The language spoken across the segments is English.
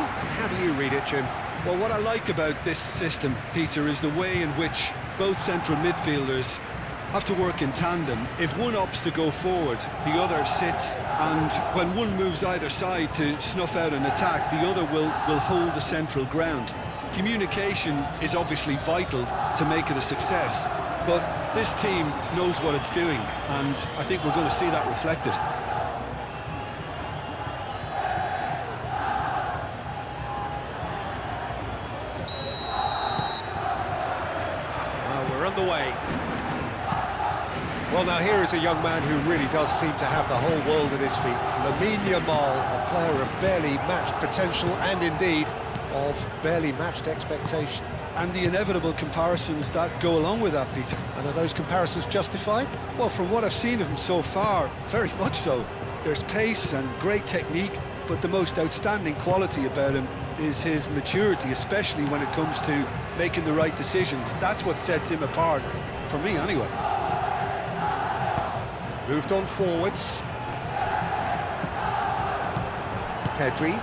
How do you read it, Jim? Well, what I like about this system, Peter, is the way in which both central midfielders have to work in tandem. If one opts to go forward, the other sits, and when one moves either side to snuff out an attack, the other will hold the central ground. Communication is obviously vital to make it a success, but this team knows what it's doing, and I think we're going to see that reflected. Well, we're underway. Well, now here is a young man who really does seem to have the whole world at his feet. Lamine Yamal, a player of barely matched potential and indeed of barely matched expectation. And the inevitable comparisons that go along with that, Peter. And are those comparisons justified? Well, from what I've seen of him so far, very much so. There's pace and great technique, but the most outstanding quality about him is his maturity, especially when it comes to making the right decisions. That's what sets him apart, for me anyway. Moved on forwards. Pedri.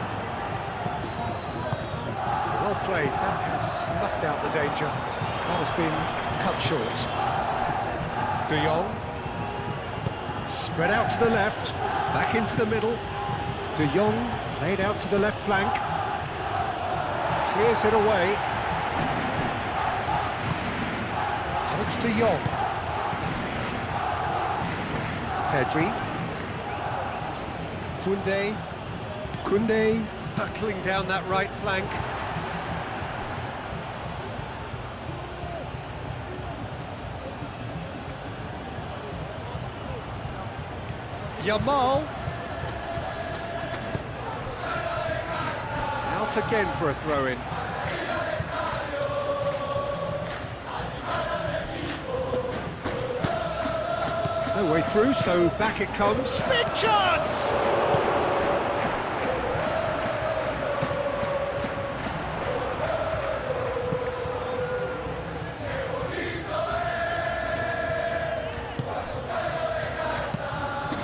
Well played. That has snuffed out the danger. That has been cut short. De Jong. Spread out to the left. Back into the middle. De Jong played out to the left flank. Clears it away. And it's De Jong. Pedri. Koundé hurtling down that right flank. Yamal. Out again for a throw-in. No way through, so back it comes. Big chance!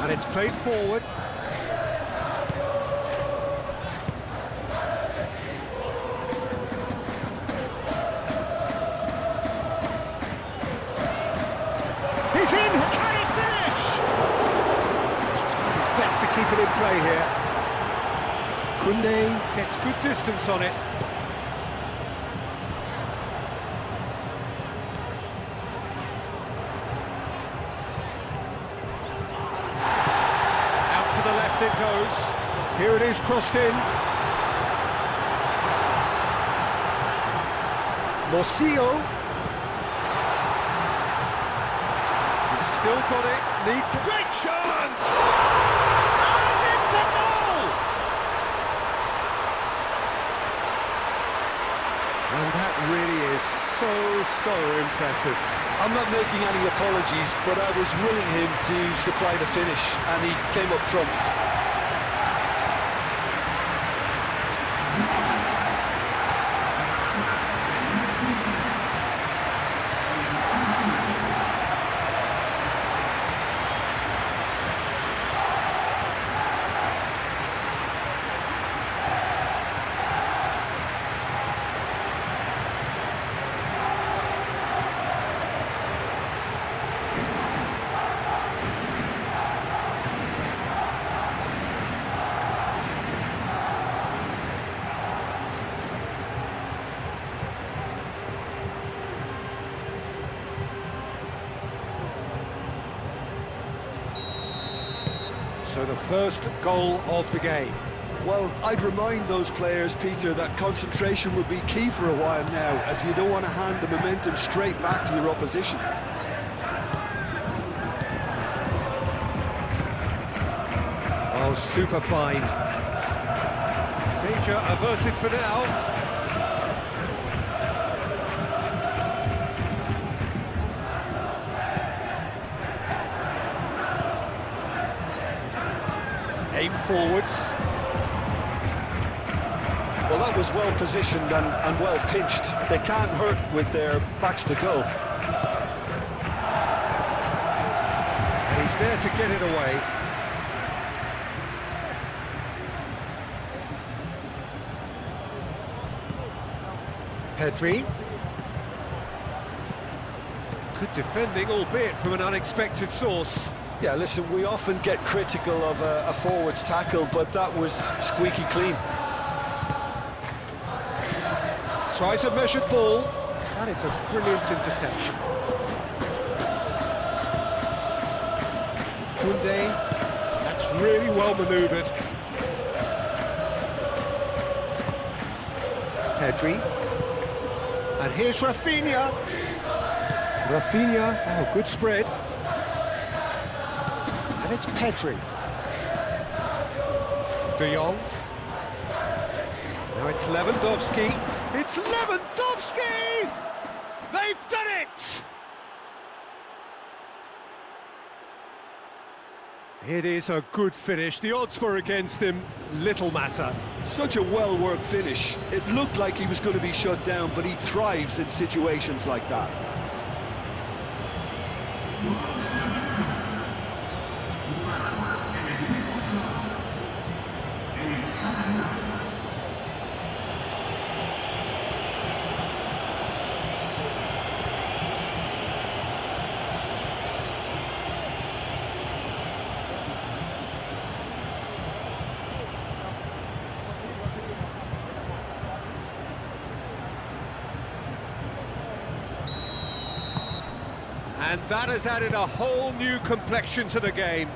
And it's played forward. He's in! Can he finish? He's trying his best to keep it in play here. Koundé gets good distance on it. Out to the left it goes. Here it is, crossed in. Morcillo. Still got it, needs a great chance! And it's a goal! And that really is so impressive. I'm not making any apologies, but I was willing him to supply the finish, and he came up trumps. So the first goal of the game. Well, I'd remind those players, Peter, that concentration will be key for a while now, as you don't want to hand the momentum straight back to your opposition. Oh, super find. Danger averted for now. Aim forwards. Well, that was well positioned and well pinched. They can't hurt with their backs to goal. And he's there to get it away. Pedri. Good defending, albeit from an unexpected source. Yeah, listen, we often get critical of a forward's tackle, but that was squeaky clean. Tries a measured ball. That is a brilliant interception. Koundé. That's really well manoeuvred. Pedri. And here's Rafinha. Rafinha. Oh, good spread. And it's Pedri. De Jong. Now it's Lewandowski. It's Lewandowski! They've done it! It is a good finish. The odds were against him. Little matter. Such a well-worked finish. It looked like he was going to be shut down, but he thrives in situations like that. And that has added a whole new complexion to the game.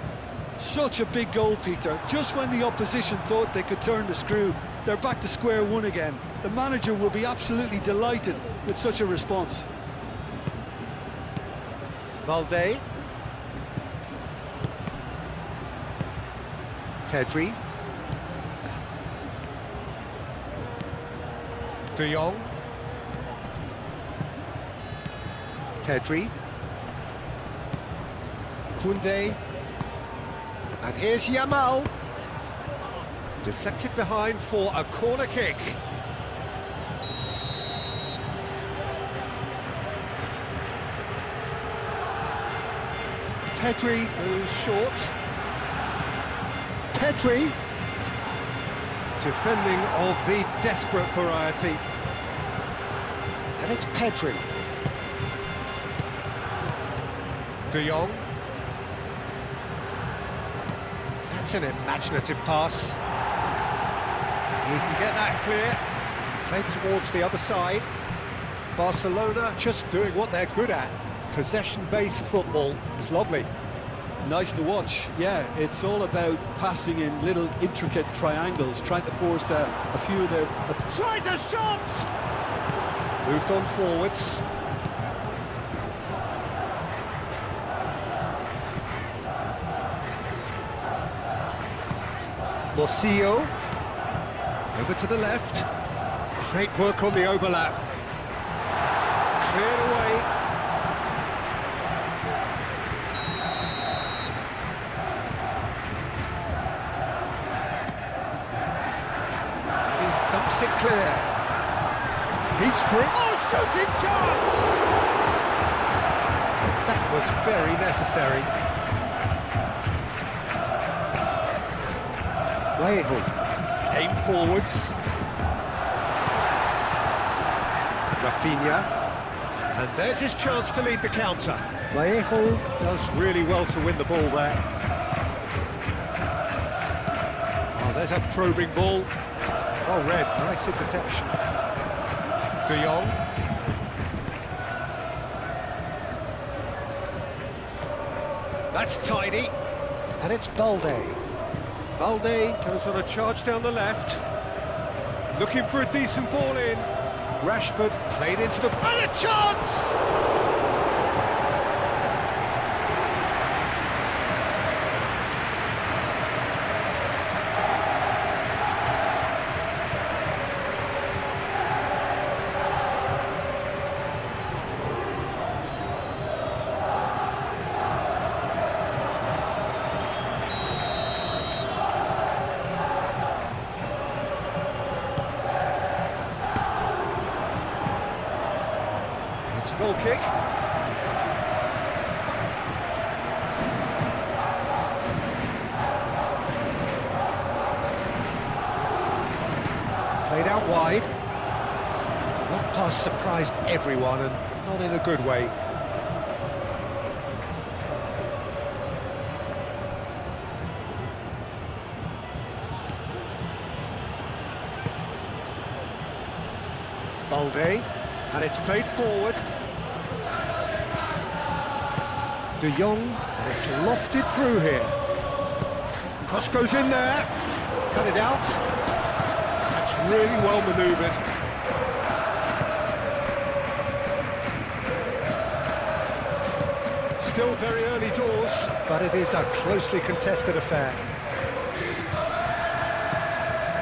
Such a big goal, Peter. Just when the opposition thought they could turn the screw, they're back to square one again. The manager will be absolutely delighted with such a response. Valde. Pedri. De Jong. Pedri. Koundé. And here's Yamal. Deflected behind for a corner kick. Pedri goes short. Pedri. Defending of the desperate variety. And it's Pedri. De Jong. That's an imaginative pass. He can get that clear. Played towards the other side. Barcelona just doing what they're good at. Possession-based football. It's lovely. Nice to watch. Yeah, it's all about passing in little intricate triangles, trying to force a few of their... Tries a shot! Moved on forwards. Morcillo. Over to the left. Great work on the overlap. Cleared away. And he thumps it clear. He's free. Oh, shooting chance! That was very necessary. Aim forwards. Rafinha. And there's his chance to lead the counter. Vallejo does really well to win the ball there. Oh, there's a probing ball. Well read, nice interception. De Jong. That's tidy. And it's Balde. Balde goes on a charge down the left. Looking for a decent ball in. Rashford played into the... And a chance! Goal kick. Played out wide. That pass surprised everyone, and not in a good way. Balde, and it's played forward. De Jong, and it's lofted through here. Cross goes in there. Let's cut it out. That's really well manoeuvred. Still very early doors, but it is a closely contested affair.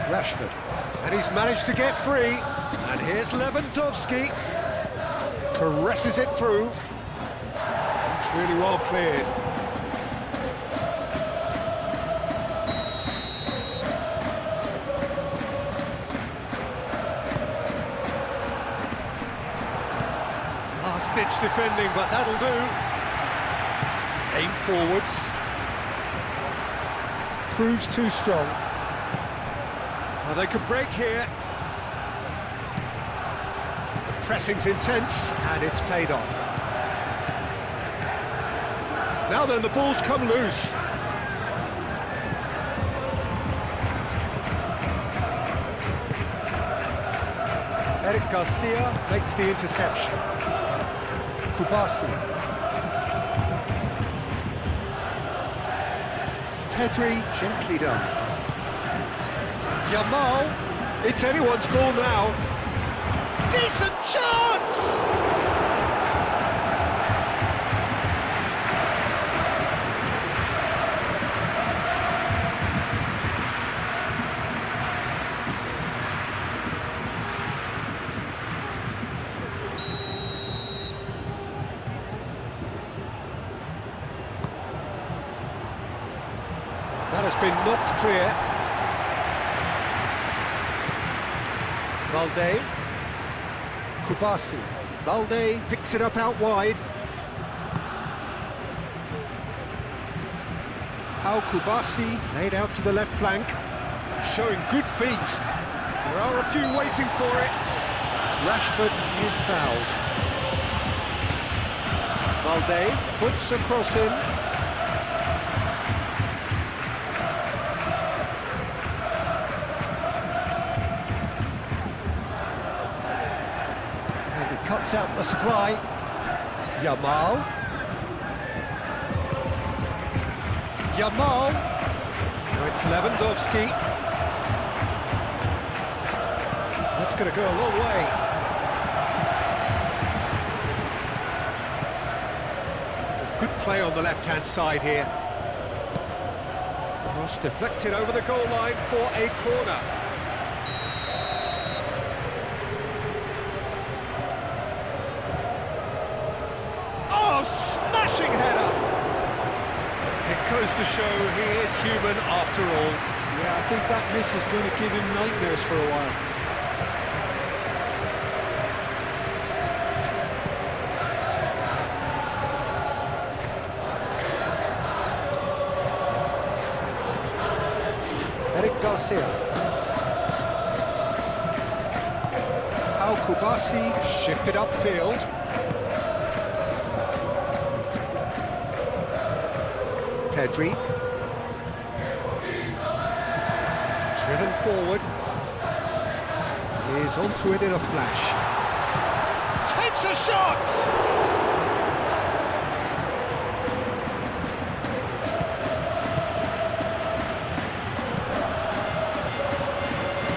Rashford, and he's managed to get free. And here's Lewandowski. Caresses it through. It's really well cleared. Last-ditch defending, but that'll do. Aim forwards. Proves too strong. Well, they could break here. The pressing's intense, and it's paid off. Now then, the ball's come loose. Eric Garcia makes the interception. Kubasi. Pedri, gently done. Yamal, it's anyone's ball now. Decent chance! That has been knocked clear. Balde. Kubasi. Balde picks it up out wide. Pau Kubasi laid out to the left flank. Showing good feet. There are a few waiting for it. Rashford is fouled. Balde puts a cross in. Cuts out the supply. Yamal. Yamal. Now it's Lewandowski. That's going to go a long way. Good play on the left-hand side here. Cross deflected over the goal line for a corner. Smashing header! It goes to show he is human after all. Yeah, I think that miss is going to give him nightmares for a while. Eric Garcia. Pau Kubasi shifted upfield. Pedri. Driven forward. He is onto it in a flash. Takes a shot!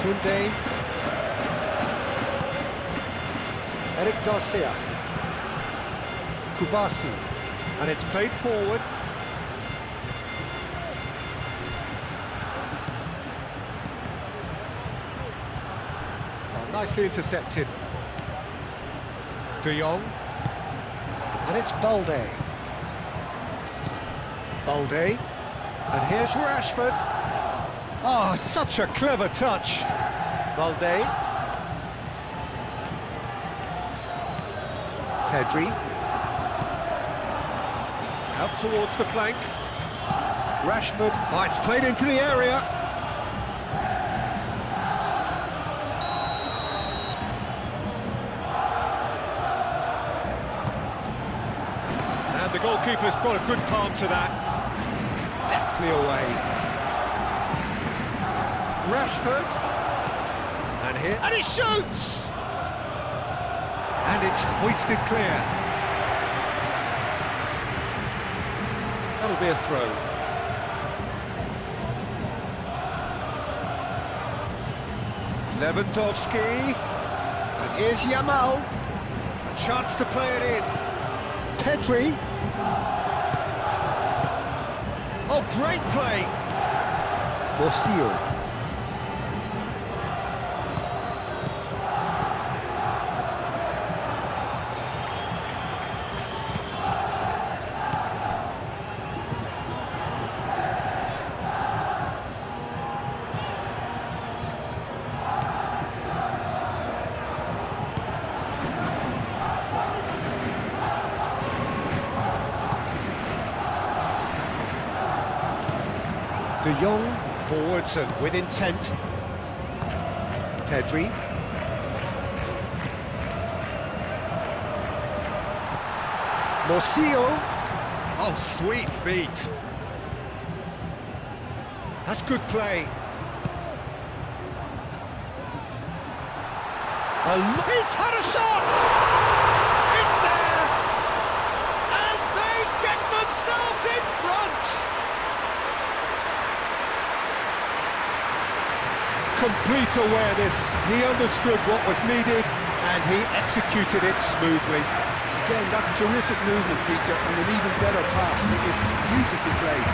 Kunde. Eric Garcia. Kubasi. And it's played forward. Nicely intercepted. De Jong. And it's Balde. Balde. And here's Rashford. Oh, such a clever touch. Balde. Pedri. Out towards the flank. Rashford. Oh, it's played into the area. goalkeeper's got a good palm to that. Deftly away. Rashford. And here. And he shoots! And it's hoisted clear. That'll be a throw. Lewandowski. And here's Yamal. A chance to play it in. Pedri. Oh, great play. Morcio. De Jong, forwards and with intent. Pedri. Morcio. Oh, sweet feet. That's good play. He's had a shot! It's there! And they get themselves in front! Complete awareness, he understood what was needed and he executed it smoothly. Again, that's terrific movement, Peter, and an even better pass. It's beautifully played.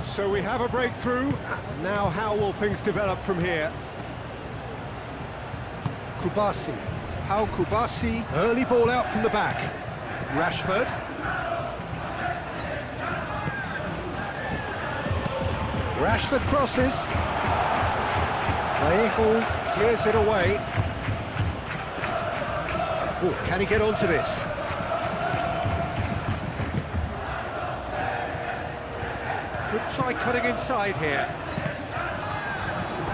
So we have a breakthrough. Now how will things develop from here? Kubasi. Pau Kubasi. Early ball out from the back. Rashford. Rashford crosses. Vallejo clears it away. Oh, can he get onto this? Could try cutting inside here.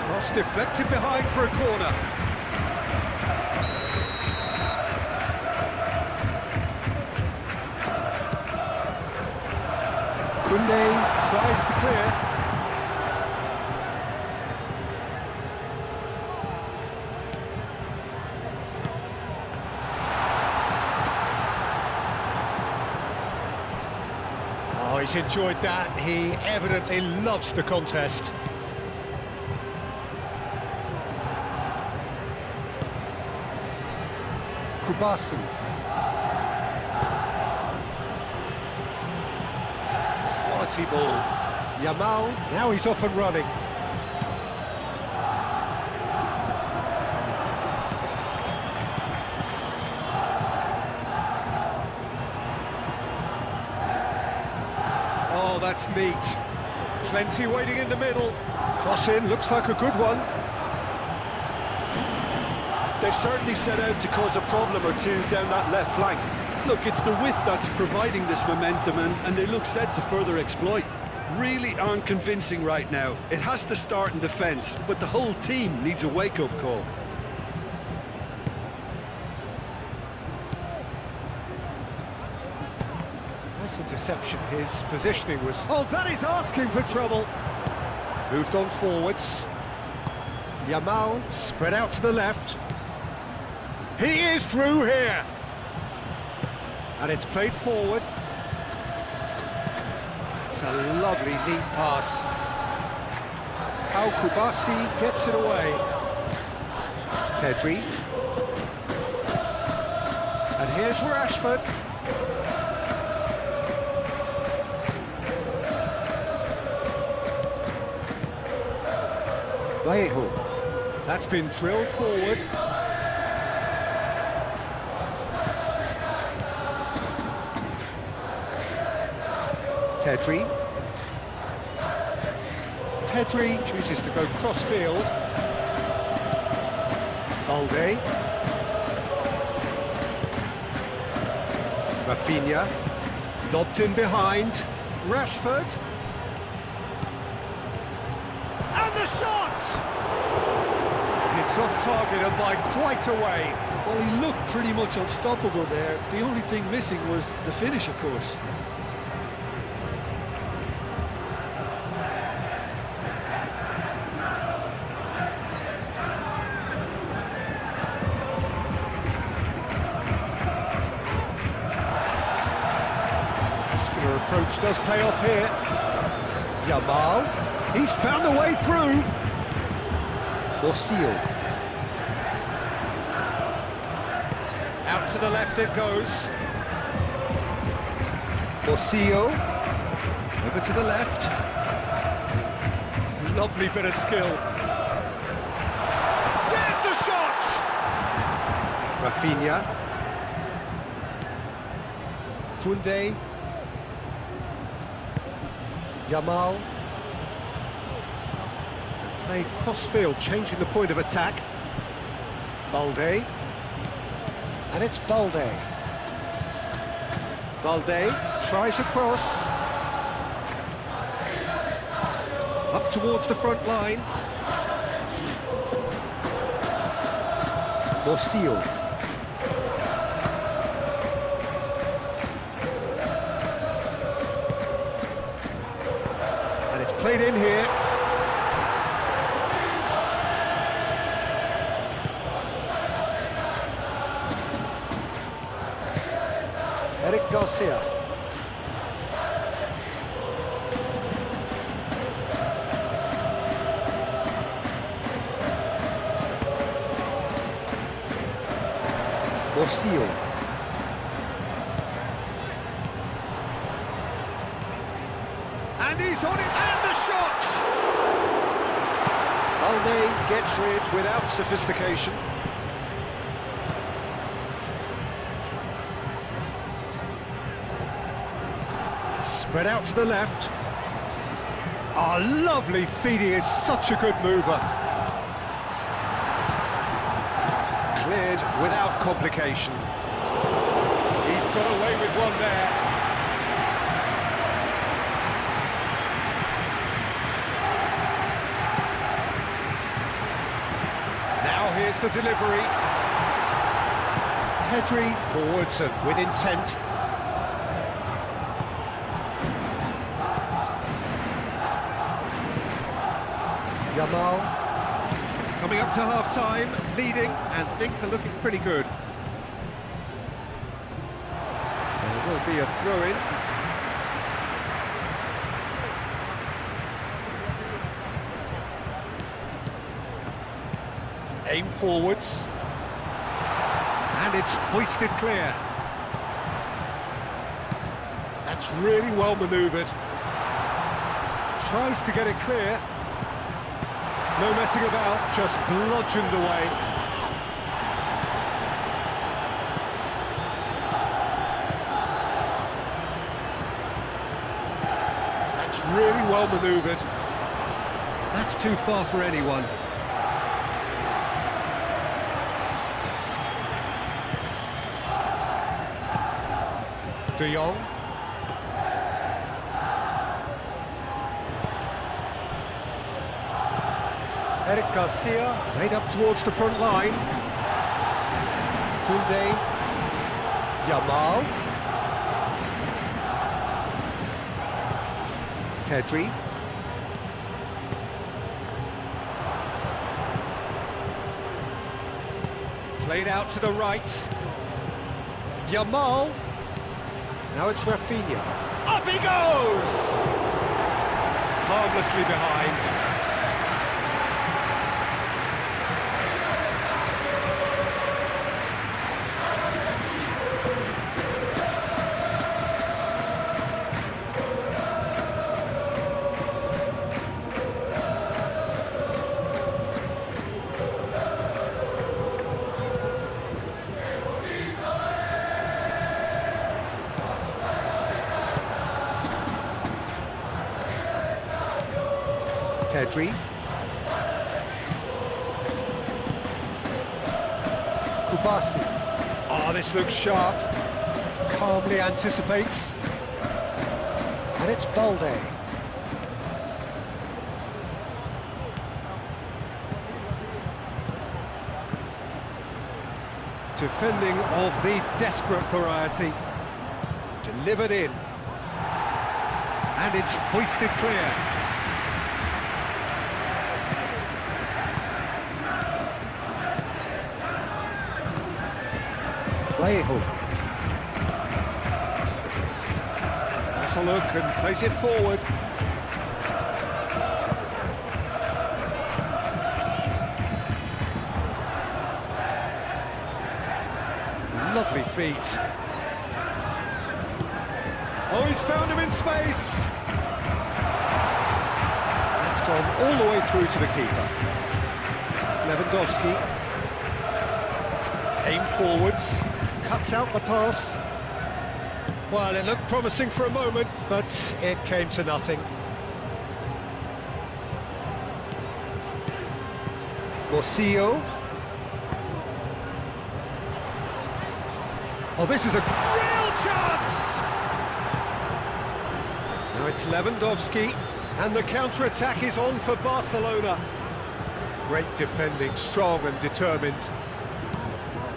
Cross deflected behind for a corner. Koundé tries to clear. Oh, he's enjoyed that. He evidently loves the contest. Kubasi. Quality ball. Yamal, now he's off and running. Oh, that's neat. Plenty waiting in the middle. Cross in, looks like a good one. They've certainly set out to cause a problem or two down that left flank. Look, it's the width that's providing this momentum, and they look set to further exploit. Really aren't convincing right now. It has to start in defence, but the whole team needs a wake-up call. Nice interception. His positioning was... Oh, that is asking for trouble. Moved on forwards. Yamal spread out to the left. He is through here. And it's played forward. It's a lovely, neat pass. Pau Kubasi gets it away. Pedri. And here's Rashford. Vallejo. That's been drilled forward. Tedri. Tedri chooses to go cross-field. Balde. Rafinha. Lobbed in behind. Rashford. And the shot! It's off target and by quite a way. Well, he looked pretty much unstoppable there. The only thing missing was the finish, of course. Muscular approach does pay off here. Yamal. He's found a way through. Borsil. Out to the left it goes. Borsil. Over to the left. Lovely bit of skill. There's the shot! Rafinha. Koundé. Yamal. Played cross-field, changing the point of attack. Balde. And it's Balde. Balde tries a cross. Up towards the front line. Borsil. And it's played in here. Eric Garcia. Borsil. And he's on it, and the shot! Balde gets rid without sophistication. Spread out to the left. Oh, lovely feed, he is such a good mover. Cleared without complication. He's got away with one there. Now here's the delivery. Tedri forwards and with intent. Yamal coming up to half-time, leading, and things are looking pretty good. There will be a throw-in. Aim forwards. And it's hoisted clear. That's really well manoeuvred. Tries to get it clear. No messing about, just bludgeoned away. That's really well manoeuvred. That's too far for anyone. De Jong. Eric Garcia, played up towards the front line. Koundé. Yamal. Tedri. Played out to the right. Yamal. Now it's Rafinha. Up he goes! Harmlessly behind. Pedri. Kubasi. Oh, this looks sharp. Calmly anticipates. And it's Balde. Defending of the desperate variety. Delivered in. And it's hoisted clear. Vallejo. That's a look and plays it forward. Lovely feet. Oh, he's found him in space. That's gone all the way through to the keeper. Lewandowski. Aim forwards. Cuts out the pass. Well, it looked promising for a moment, but it came to nothing. Morcillo. Oh, this is a real chance! Now it's Lewandowski, and the counter-attack is on for Barcelona. Great defending, strong and determined.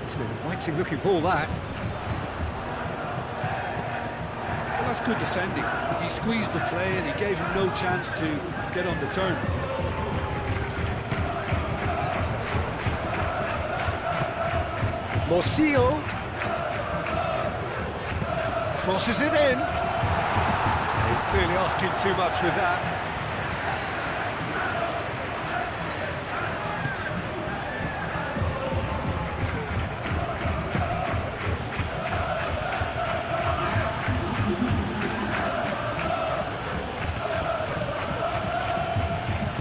It's an inviting-looking ball, that. Well, that's good defending. He squeezed the play and he gave him no chance to get on the turn. Morcillo. Crosses it in. He's clearly asking too much with that.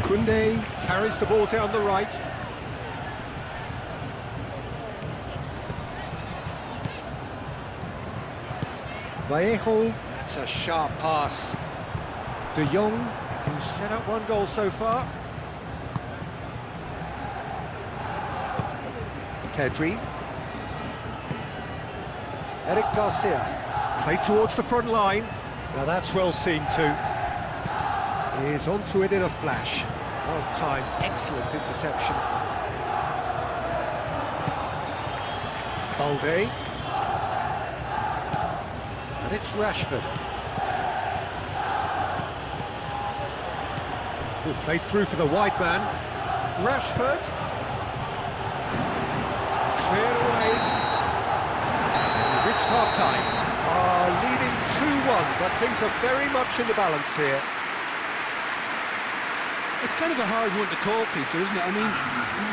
Koundé carries the ball down the right. Vallejo, that's a sharp pass. De Jong, who's set up one goal so far. Pedri. Eric Garcia, played towards the front line. Now that's well seen too. He's onto it in a flash. Well timed, excellent interception. Balde. And it's Rashford. Good play through for the wide man. Rashford. Cleared away. And we've reached half-time. Leading 2-1, but things are very much in the balance here. It's kind of a hard one to call, Peter, isn't it? I mean,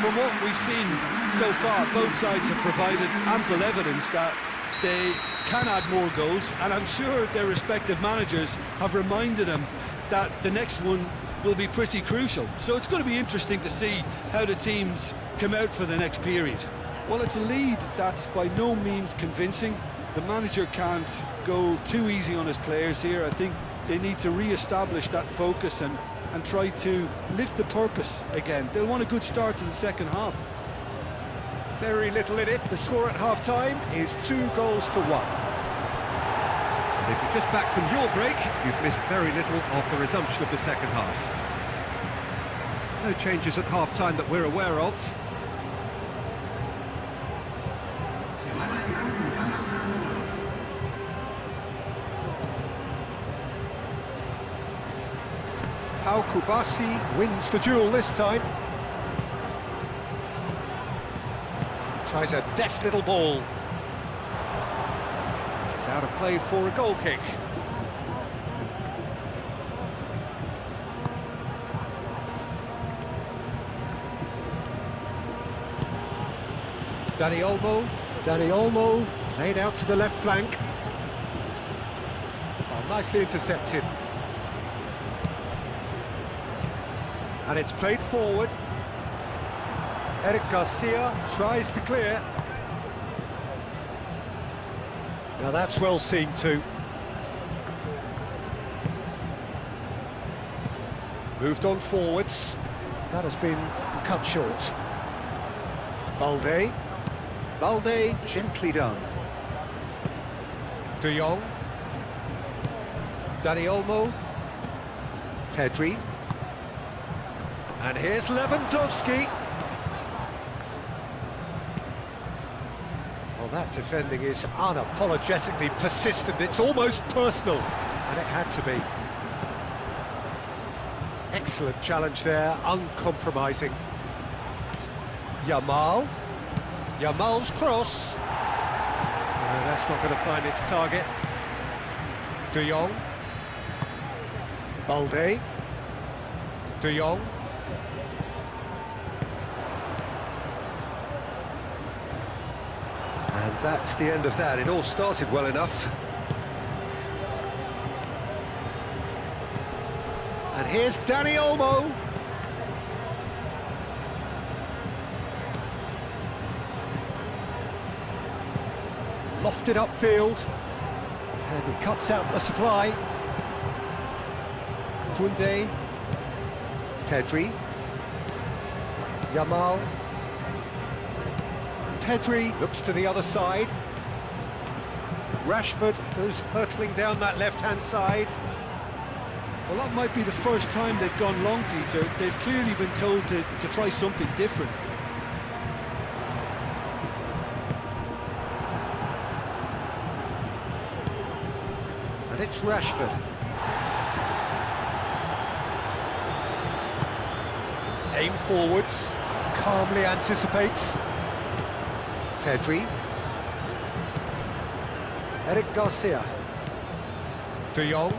from what we've seen so far, both sides have provided ample evidence that they can add more goals, and I'm sure their respective managers have reminded them that the next one will be pretty crucial. So it's going to be interesting to see how the teams come out for the next period. Well, it's a lead that's by no means convincing. The manager can't go too easy on his players here. I think they need to re-establish that focus and try to lift the purpose again. They'll want a good start to the second half. Very little in it. The score at half-time is 2-1. If you're just back from your break, you've missed very little of the resumption of the second half. No changes at half-time that we're aware of. Pau Kubasi wins the duel this time. Tries a deft little ball. It's out of play for a goal kick. Dani Olmo played out to the left flank. Oh, nicely intercepted. And it's played forward. Eric Garcia tries to clear. Now that's well seen too. Moved on forwards. That has been cut short. Balde. Balde, gently done. De Jong. Dani Olmo. Pedri. And here's Lewandowski. Well, that defending is unapologetically persistent. It's almost personal, and it had to be. Excellent challenge there, uncompromising. Yamal. Yamal's cross. No, that's not going to find its target. De Jong. Balde. De Jong. And that's the end of that. It all started well enough. And here's Dani Olmo. Lofted upfield. And he cuts out the supply. Koundé. Pedri. Yamal. Pedri looks to the other side. Rashford goes hurtling down that left-hand side. Well, that might be the first time they've gone long, Peter. They've clearly been told to try something different. And it's Rashford. Aim forwards, calmly anticipates. Pedri. Eric Garcia. De Jong.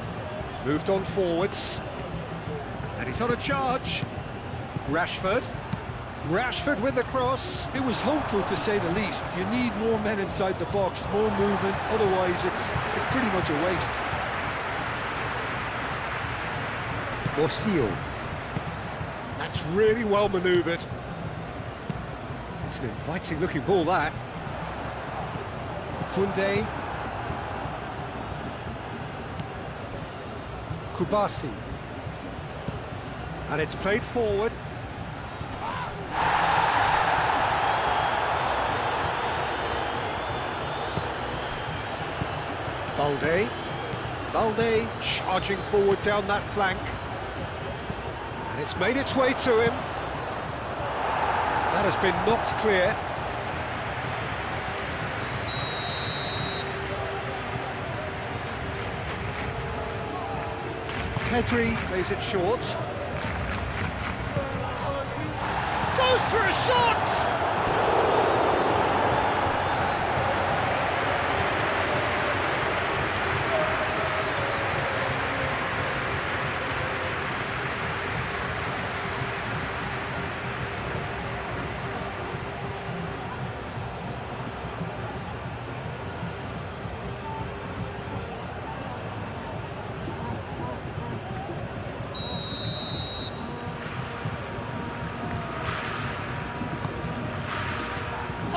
Moved on forwards. And he's on a charge. Rashford. Rashford with the cross. It was hopeful, to say the least. You need more men inside the box, more movement, otherwise it's pretty much a waste. Morcillo. That's really well manoeuvred. It's an inviting looking ball, that. Koundé. Kubasi. And it's played forward. Balde. Balde charging forward down that flank. And it's made its way to him. That has been knocked clear. Pedri plays it short. Goes for a shot!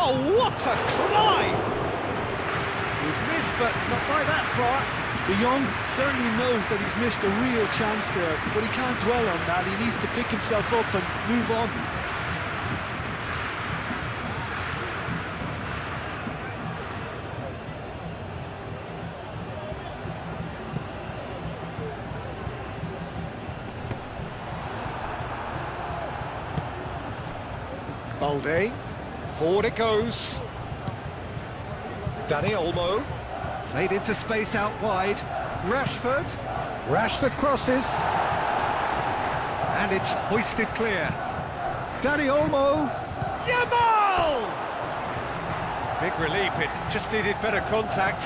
Oh, what a climb! He's missed, but not by that far. De Jong certainly knows that he's missed a real chance there, but he can't dwell on that. He needs to pick himself up and move on. Balde. Forward it goes. Dani Olmo. Played into space out wide. Rashford. Rashford crosses. And it's hoisted clear. Dani Olmo. Yamal! Big relief, it just needed better contact.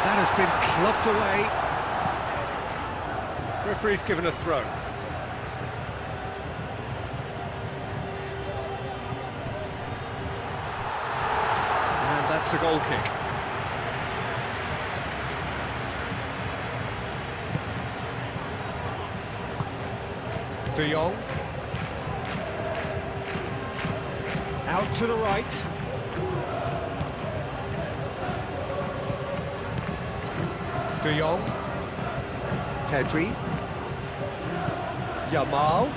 That has been clubbed away. Referee's given a throw. It's a goal kick. De Jong. Out to the right. De Jong. Pedri. Yamal.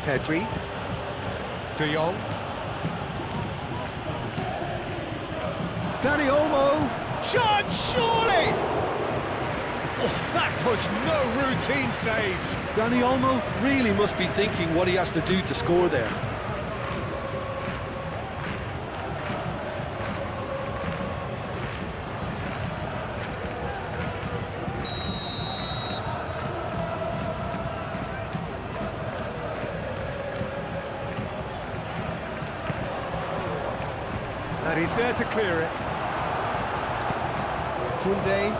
Pedri. De Jong. Dani Olmo. Shot, surely! Oh, that was no routine save. Dani Olmo really must be thinking what he has to do to score there. And he's there to clear it. Koundé.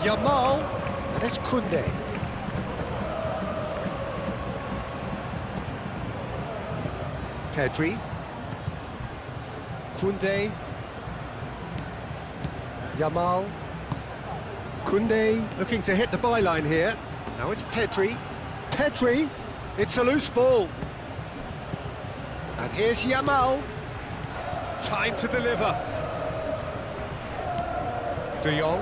Yamal. And it's Koundé. Pedri. Koundé. Yamal. Koundé looking to hit the byline here. Now it's Pedri. Pedri. It's a loose ball. And here's Yamal. Time to deliver. De Jong.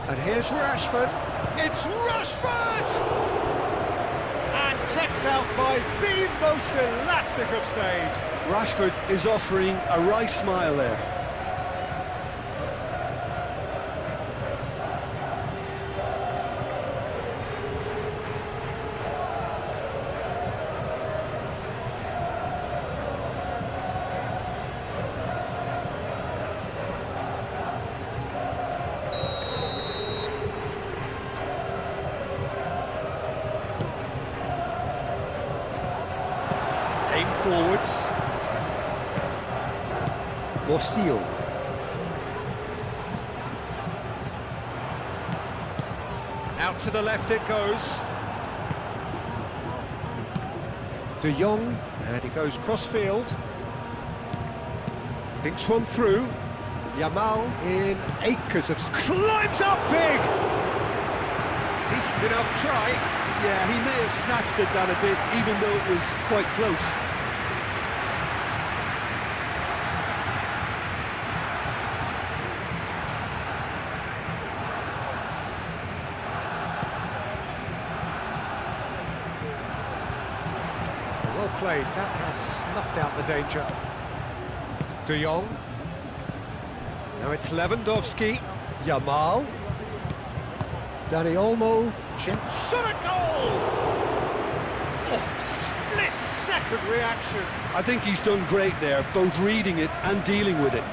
And here's Rashford. It's Rashford! And kept out by the most elastic of saves. Rashford is offering a wry smile there. Aim forwards. Morcio. Out to the left it goes. De Jong, and he goes cross-field. Thinks one through. Yamal in acres of... climbs up big! Decent enough try. Yeah, he may have snatched at that a bit, even though it was quite close. Well played, that has snuffed out the danger. De Jong. Now it's Lewandowski. Yamal. Dani Olmo. Shot a goal! Oh, split-second reaction. I think he's done great there, both reading it and dealing with it.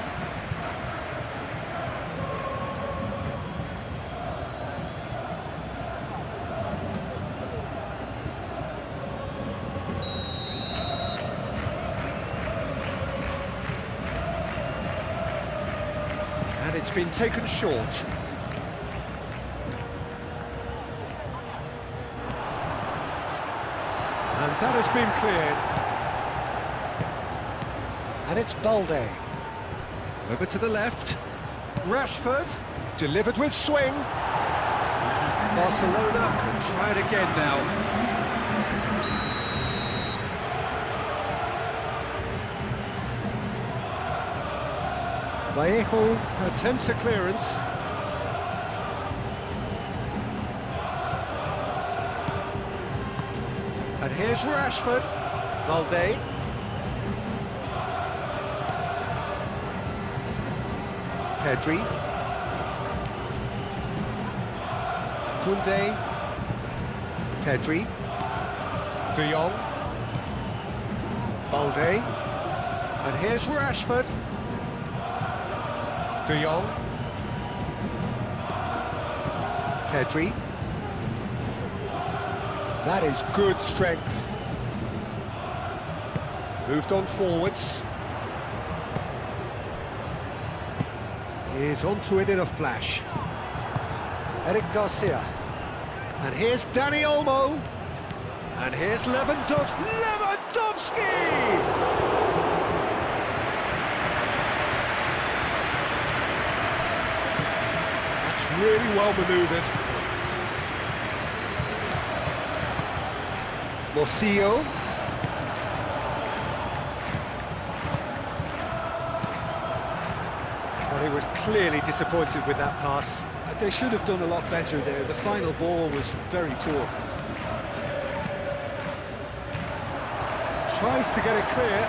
And it's been taken short. And that has been cleared. And it's Balde. Over to the left. Rashford. Delivered with swing. Barcelona can try it again now. Vallejo attempts a clearance. And here's Rashford. Balde. Pedri. Koundé. Pedri. De Jong. Balde. And here's Rashford. De Jong. Pedri. That is good strength. Moved on forwards. He's onto it in a flash. Eric Garcia. And here's Dani Olmo. And here's Lewandowski! That's really well manoeuvred. Morcillo. Well, he was clearly disappointed with that pass. They should have done a lot better there. The final ball was very poor. Tries to get it clear.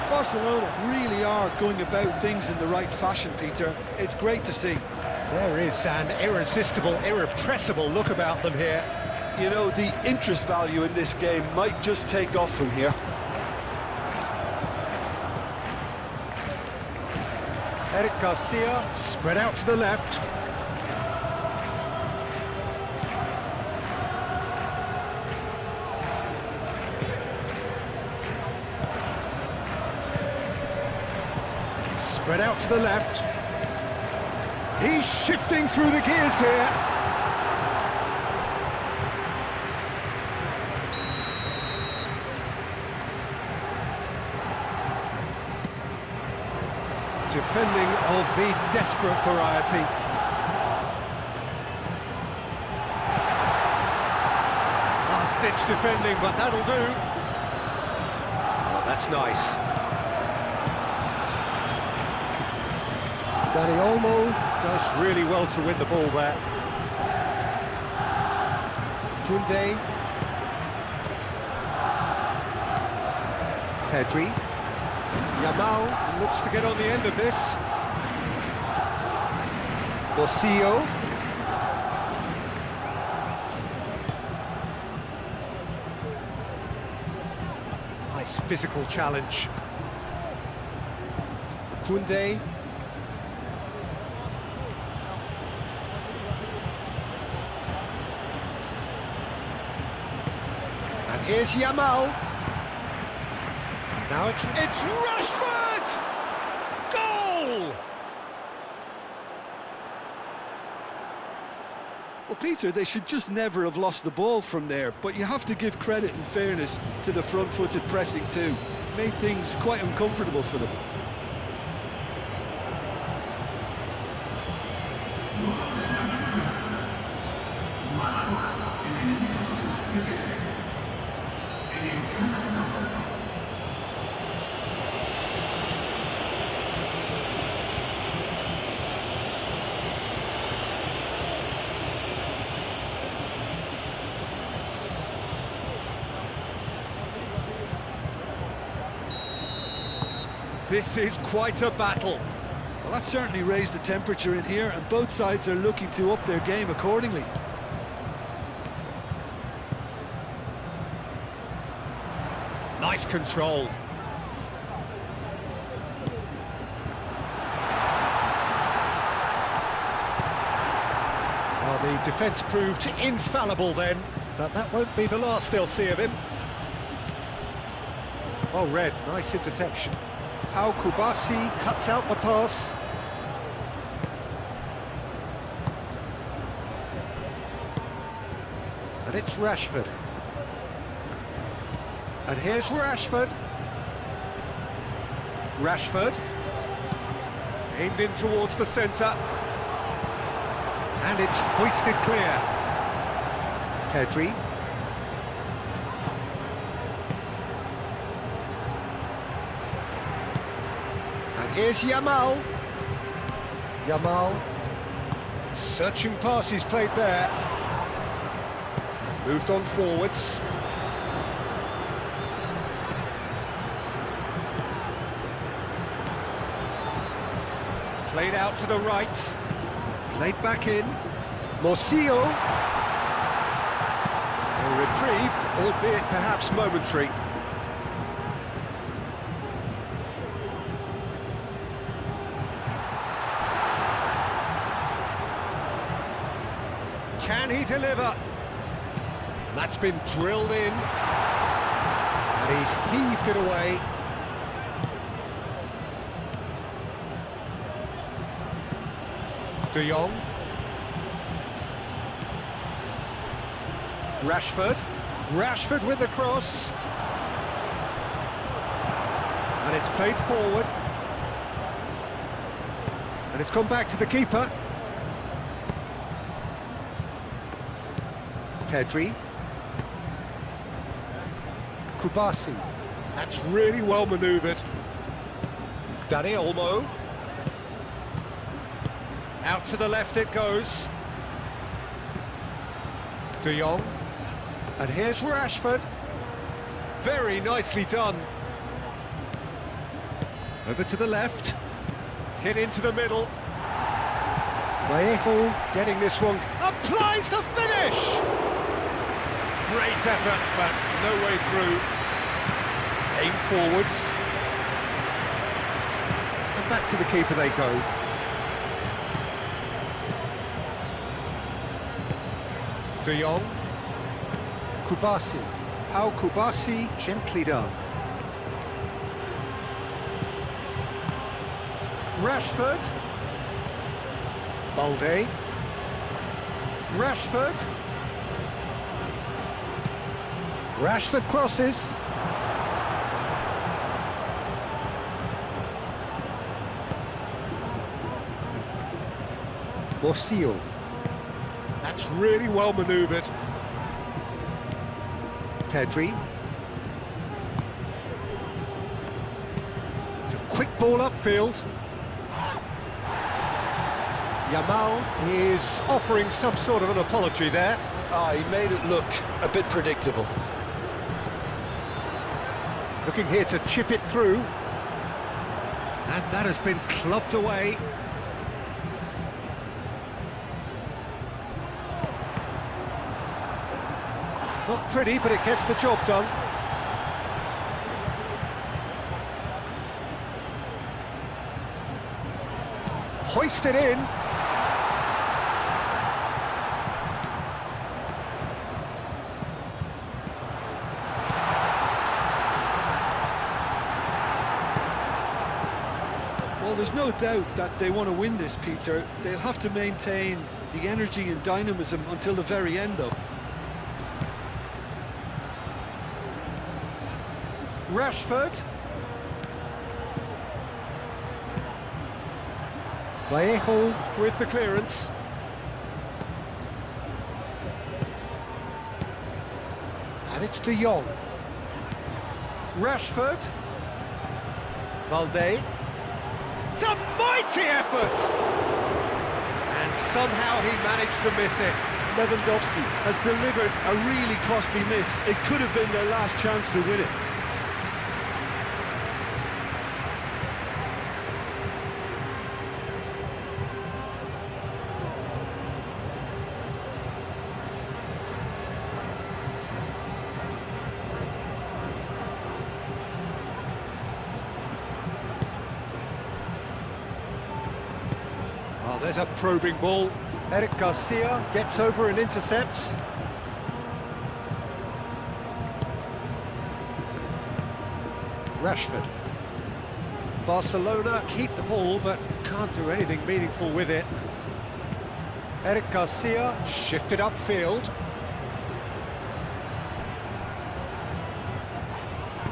Barcelona really are going about things in the right fashion, Peter. It's great to see. There is an irresistible, irrepressible look about them here. You know, the interest value in this game might just take off from here. Eric Garcia, spread out to the left. Spread out to the left. He's shifting through the gears here. Defending of the desperate variety. Last-ditch defending, but that'll do. Oh, that's nice. Dani Olmo does really well to win the ball there. Koundé. Pedri. Yamal looks to get on the end of this. Morcillo. Nice physical challenge. Koundé. And here's Yamal. Now it's Rashford! Goal! Well, Peter, they should just never have lost the ball from there, but you have to give credit and fairness to the front-footed pressing too. Made things quite uncomfortable for them. This is quite a battle. Well, that certainly raised the temperature in here, and both sides are looking to up their game accordingly. Nice control. Well, the defence proved infallible then, but that won't be the last they'll see of him. Oh, Red, nice interception. Pau Kubasi cuts out the pass. And it's Rashford. And here's Rashford. Rashford. Aimed in towards the centre. And it's hoisted clear. Pedri. And here's Yamal. Yamal. Searching passes played there. Moved on forwards. Played out to the right. Played back in. Morcillo. A reprieve, albeit perhaps momentary. Can he deliver? That's been drilled in. And he's heaved it away. De Jong. Rashford. Rashford with the cross. And it's played forward. And it's gone back to the keeper. Pedri. Kubasi. That's really well manoeuvred. Dani Olmo. Out to the left it goes. De Jong. And here's Rashford. Very nicely done. Over to the left. Hit into the middle. Vallejo getting this one. Applies the finish! Great effort, but no way through. Aim forwards. And back to the keeper they go. De Jong. Kubasi. Pau Kubasi, gently done. Rashford. Balde. Rashford. Rashford crosses. Borsillo. That's really well manoeuvred. Pedri. It's a quick ball upfield. Yamal is offering some sort of an apology there. He made it look a bit predictable. Looking here to chip it through. And that has been clubbed away. Not pretty, but it gets the job done. Hoisted in. Well, there's no doubt that they want to win this, Peter. They'll have to maintain the energy and dynamism until the very end, though. Rashford. Vallejo with the clearance. And it's De Jong. Rashford. Valde. It's a mighty effort! And somehow he managed to miss it. Lewandowski has delivered a really costly miss. It could have been their last chance to win it. Oh, there's a probing ball. Eric Garcia gets over and intercepts. Rashford. Barcelona keep the ball, but can't do anything meaningful with it. Eric Garcia shifted upfield.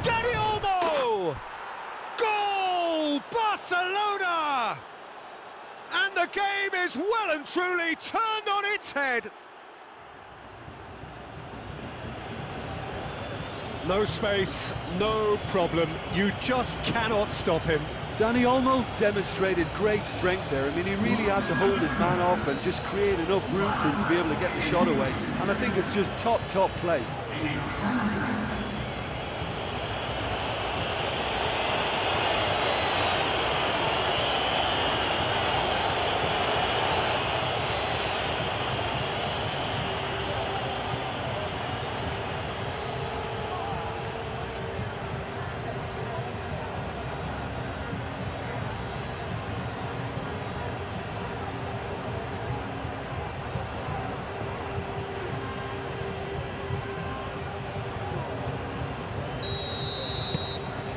Dani Olmo! Goal! Barcelona! And the game is well and truly turned on its head. No space, no problem. You just cannot stop him. Dani Olmo demonstrated great strength there. I mean, he really had to hold his man off and just create enough room for him to be able to get the shot away. And I think it's just top play.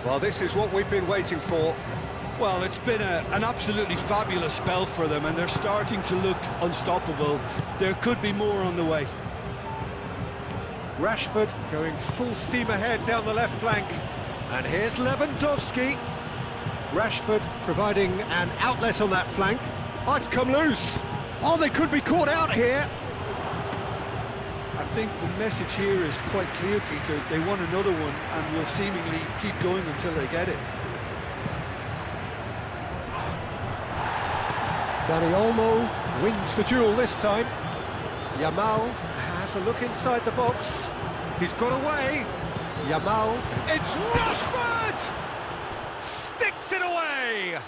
Well, this is what we've been waiting for. Well, it's been an absolutely fabulous spell for them, and they're starting to look unstoppable. There could be more on the way. Rashford going full steam ahead down the left flank. And here's Lewandowski. Rashford providing an outlet on that flank. Oh, it's come loose. Oh, they could be caught out here. I think the message here is quite clear, Peter. They want another one and will seemingly keep going until they get it. Dani Olmo wins the duel this time. Yamal has a look inside the box. He's got away. Yamal. It's Rashford! Sticks it away!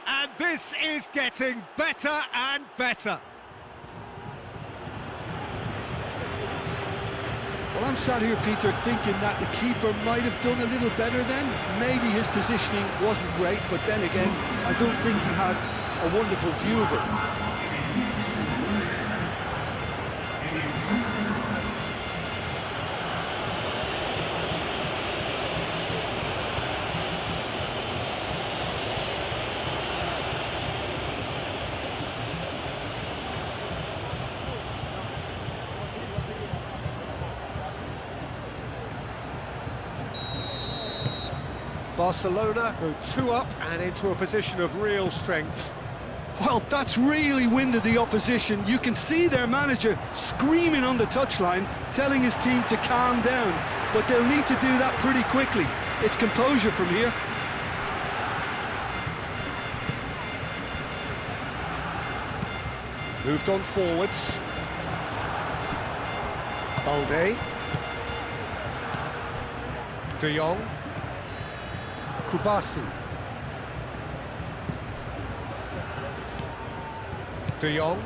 And this is getting better and better. Well, I'm sat here, Peter, thinking that the keeper might have done a little better then. Maybe his positioning wasn't great, but then again, I don't think he had a wonderful view of it. Barcelona go 2 up and into a position of real strength. Well, that's really winded the opposition. You can see their manager screaming on the touchline, telling his team to calm down, but they'll need to do that pretty quickly. It's composure from here. Moved on forwards. Balde. De Jong. Kubasi. De Jong.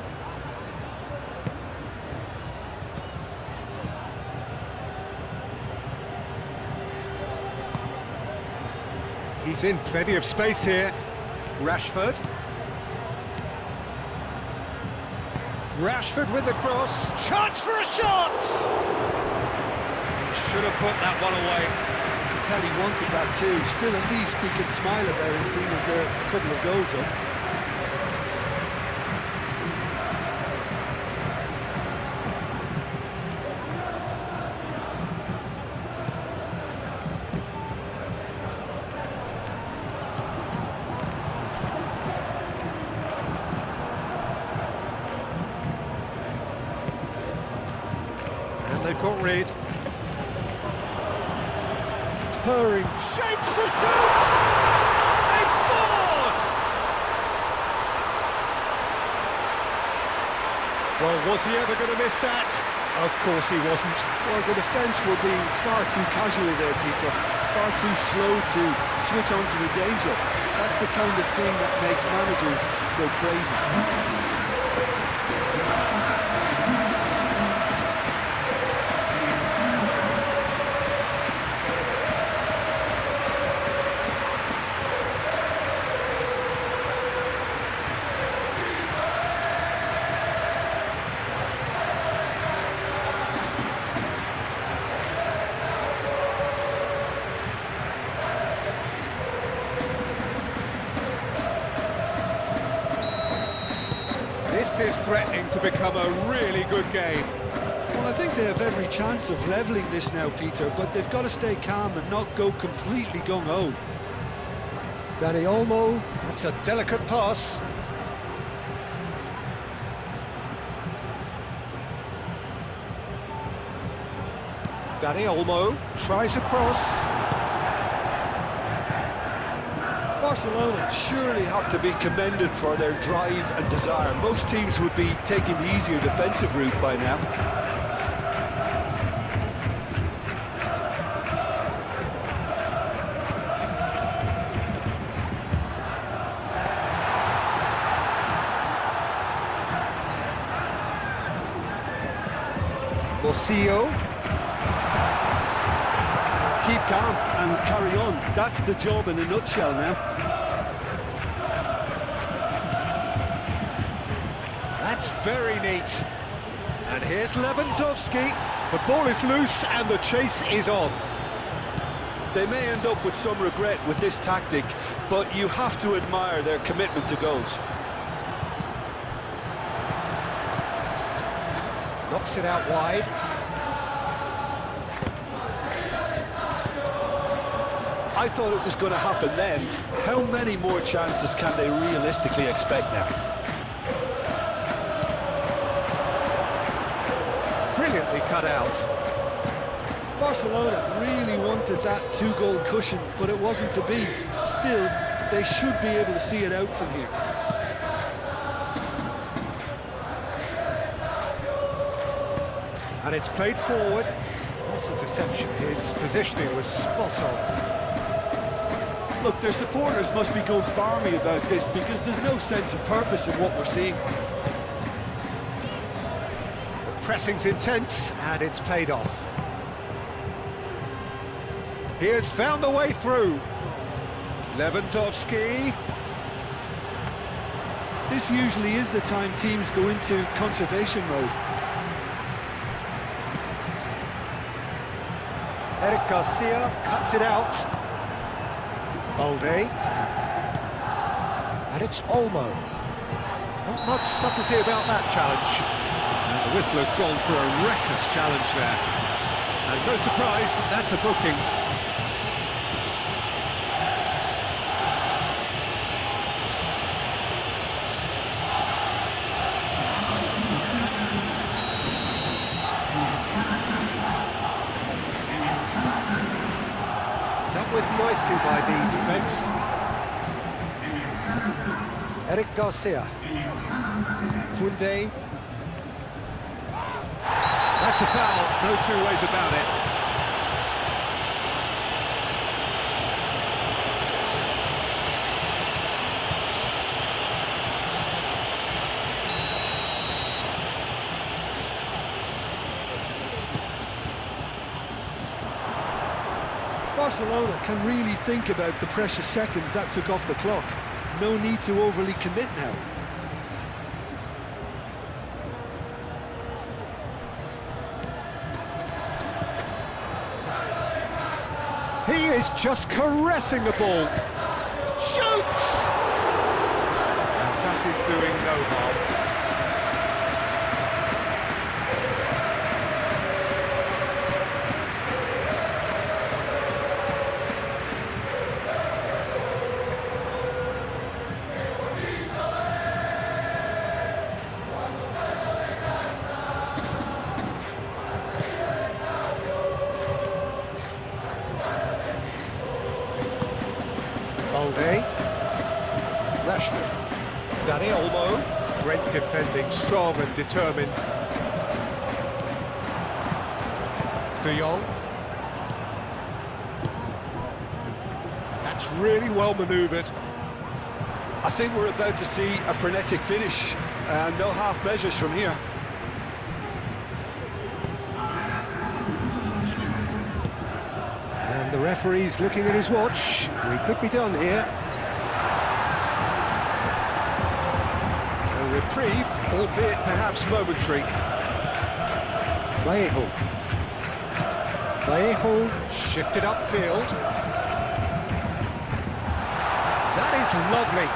He's in plenty of space here. Rashford. Rashford with the cross. Chance for a shot! Should have put that one away. Tell he wanted that too. Still, at least he could smile about it, seeing as there are a couple of goals up. And they've got rid. Purring, shapes to shoot! They've scored! Well, was he ever going to miss that? Of course he wasn't. Well, the defence were being far too casual there, Peter. Far too slow to switch on to the danger. That's the kind of thing that makes managers go crazy. This is threatening to become a really good game. Well, I think they have every chance of levelling this now, Peter, but they've got to stay calm and not go completely gung-ho. Dani Olmo, that's a delicate pass. Dani Olmo tries a cross. Barcelona surely have to be commended for their drive and desire. Most teams would be taking the easier defensive route by now. Morcillo. Keep calm and carry on. That's the job in a nutshell now. That's very neat. And here's Lewandowski. The ball is loose and the chase is on. They may end up with some regret with this tactic, but you have to admire their commitment to goals. Knocks it out wide. I thought it was going to happen then. How many more chances can they realistically expect now? Brilliantly cut out. Barcelona really wanted that two-goal cushion, but it wasn't to be. Still, they should be able to see it out from here. And it's played forward. Also deception, his positioning was spot on. Look, their supporters must be going barmy about this because there's no sense of purpose in what we're seeing. The pressing's intense, and it's paid off. He has found the way through. Lewandowski. This usually is the time teams go into conservation mode. Eric Garcia cuts it out. Balde. And it's Olmo. Not much subtlety about that challenge. And the whistle has gone for a reckless challenge there. And no surprise, that's a booking. Dealt with nicely by the defence. Eric Garcia. Koundé. That's a foul, no two ways about it. Barcelona can really think about the precious seconds that took off the clock. No need to overly commit now. He is just caressing the ball. Shoots! And that is doing no harm. Balde. Rashford. Dani Olmo. Great defending, strong and determined. De Jong. That's really well manoeuvred. I think we're about to see a frenetic finish, and no half measures from here. And the referee's looking at his watch. We could be done here. A reprieve, albeit perhaps momentary. Vallejo. Vallejo shifted upfield. That is lovely.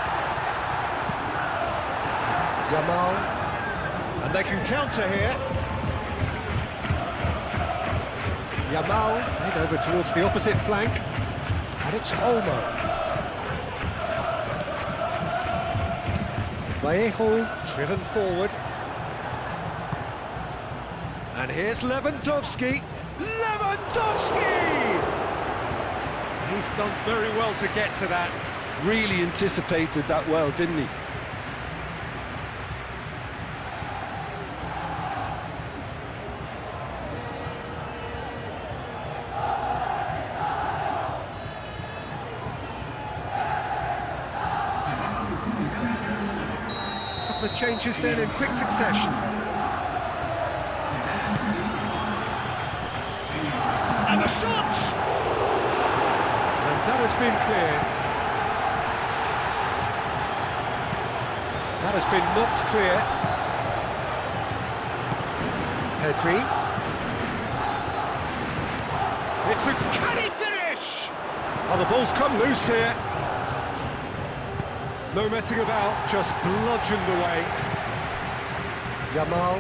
Yamal. And they can counter here. Yamal, played over towards the opposite flank, and it's Olmo. Vallejo driven forward. And here's Lewandowski. Lewandowski! He's done very well to get to that. Really anticipated that well, didn't he? The changes then in quick succession. And the shot! And that has been cleared. That has been knocked clear. Pedri. It's a canny finish! Oh, the ball's come loose here. No messing about, just bludgeoned away. Yamal.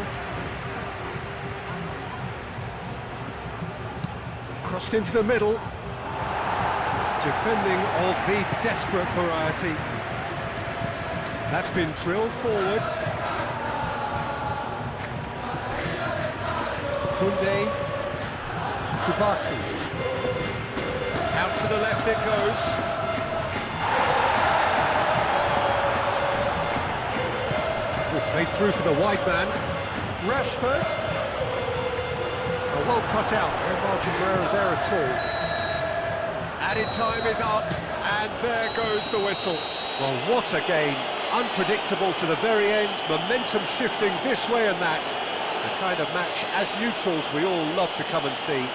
Crossed into the middle. Defending of the desperate variety. That's been drilled forward. Kunde. Kubasi. Out to the left it goes. Played through for the wide man. Rashford. Well cut out, no margin for error there at all. Added time is up, and there goes the whistle. Well, what a game. Unpredictable to the very end, momentum shifting this way and that. The kind of match, as neutrals, we all love to come and see.